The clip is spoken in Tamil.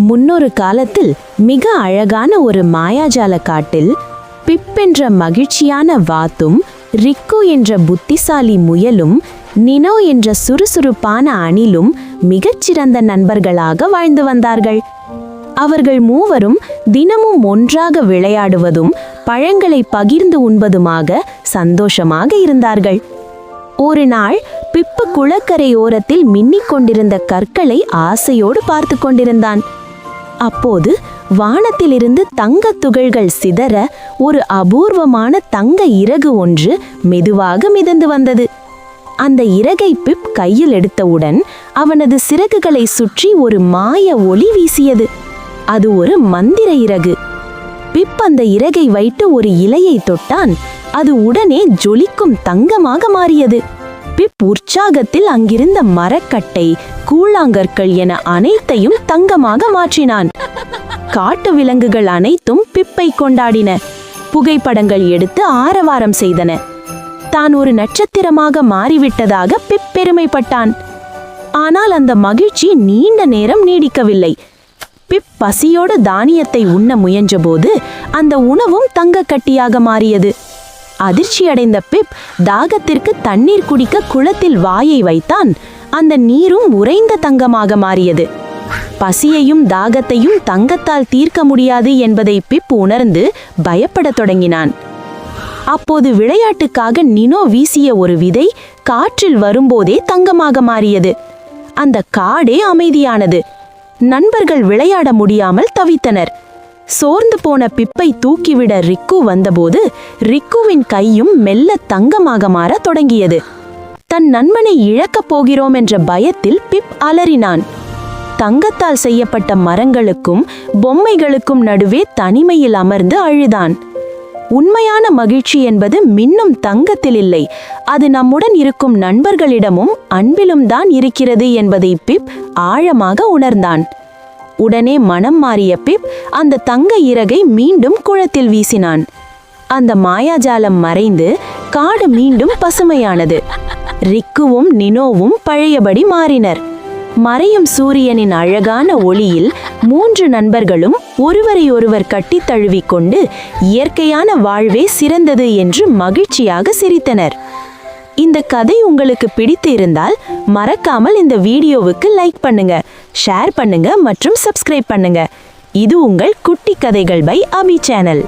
முன்னொரு காலத்தில் மிக அழகான ஒரு மாயாஜால காட்டில் பிப் என்ற மகிழ்ச்சியான வாத்தும், ரிக்கு என்ற புத்திசாலி முயலும், நினோ என்ற சுறுசுறுப்பான அணிலும் மிகச்சிறந்த நண்பர்களாக வாழ்ந்து வந்தார்கள். அவர்கள் மூவரும் தினமும் ஒன்றாக விளையாடுவதும் பழங்களை பகிர்ந்து உண்பதுமாக சந்தோஷமாக இருந்தார்கள். ஒரு நாள் பிப்பு குளக்கரை ஓரத்தில் மின்னிக் கொண்டிருந்த கற்களை ஆசையோடு பார்த்து கொண்டிருந்தான். அப்போது வானத்திலிருந்து தங்கத் துகள்கள் சிதற ஒரு அபூர்வமான தங்க இறகு ஒன்று மெதுவாக மிதந்து வந்தது. அந்த இறகை பிப் கையில் எடுத்தவுடன் அவனது சிறகுகளை சுற்றி ஒரு மாய ஒளி வீசியது. அது ஒரு மந்திர இறகு. பிப் அந்த இறகை வைத்து ஒரு இலையை தொட்டான். அது உடனே ஜொலிக்கும் தங்கமாக மாறியது. பிப் உற்சாகத்தில் அங்கிருந்த மரக்கட்டை, கூழாங்கற்கள் என அனைத்தையும் தங்கமாக மாற்றினான். காட்டு விலங்குகள் அனைத்தும் பிப்பை கொண்டாடின. புகைப்படங்கள் எடுத்து ஆரவாரம் செய்தன. தான் ஒரு நட்சத்திரமாக மாறிவிட்டதாக பிப் பெருமைப்பட்டான். ஆனால் அந்த மகிழ்ச்சி நீண்ட நேரம் நீடிக்கவில்லை. பிப் பசியோடு தானியத்தை உண்ண முயன்றபோது அந்த உணவும் தங்கக்கட்டியாக மாறியது. அதிர்ச்சியடைந்த பிப் தாகத்திற்கு தண்ணீர் குடிக்க குளத்தில் வாயை வைத்தான். அந்த நீரும் உறைந்த தங்கமாக மாறியது. பசியையும் தாகத்தையும் தங்கத்தால் தீர்க்க முடியாது என்பதை பிப் உணர்ந்து பயப்படத் தொடங்கினான். அப்போது விளையாட்டுக்காக நினோ வீசிய ஒரு விதை காற்றில் வரும்போதே தங்கமாக மாறியது. அந்த காடே அமைதியானது. நண்பர்கள் விளையாட முடியாமல் தவித்தனர். சோர்ந்து போன பிப்பை தூக்கிவிட ரிக்கு வந்தபோது ரிக்குவின் கையும் மெல்ல தங்கமாக மாற தொடங்கியது. தன் நண்பனை இழக்கப் போகிறோம் என்ற பயத்தில் பிப் அலறினான். தங்கத்தால் செய்யப்பட்ட மரங்களுக்கும் பொம்மைகளுக்கும் நடுவே தனிமையில் அமர்ந்து அழுதான். உண்மையான மகிழ்ச்சி என்பது மின்னும் தங்கத்தில் இல்லை, அது நம்முடன் இருக்கும் நண்பர்களிடமும் அன்பிலும் தான் இருக்கிறது என்பதை பிப் ஆழமாக உணர்ந்தான். உடனே மனம் மாறிய பிப் அந்த தங்க இறகை மீண்டும் குளத்தில் வீசினான். அந்த மாயாஜாலம் மறைந்து காடு மீண்டும் பசுமையானது. ரிக்குவும் நினோவும் பழையபடி மாறினர். மறையும் சூரியனின் அழகான ஒளியில் 3 நண்பர்களும் ஒருவரையொருவர் கட்டித் தழுவிக்கொண்டு இயற்கையான வாழ்வே சிறந்தது என்று மகிழ்ச்சியாக சிரித்தனர். இந்த கதை உங்களுக்கு பிடித்து இருந்தால் மறக்காமல் இந்த வீடியோவுக்கு லைக் பண்ணுங்க, ஷேர் பண்ணுங்க மற்றும் சப்ஸ்கிரைப் பண்ணுங்க. இது உங்கள் குட்டி கதைகள் பை அபி சேனல்.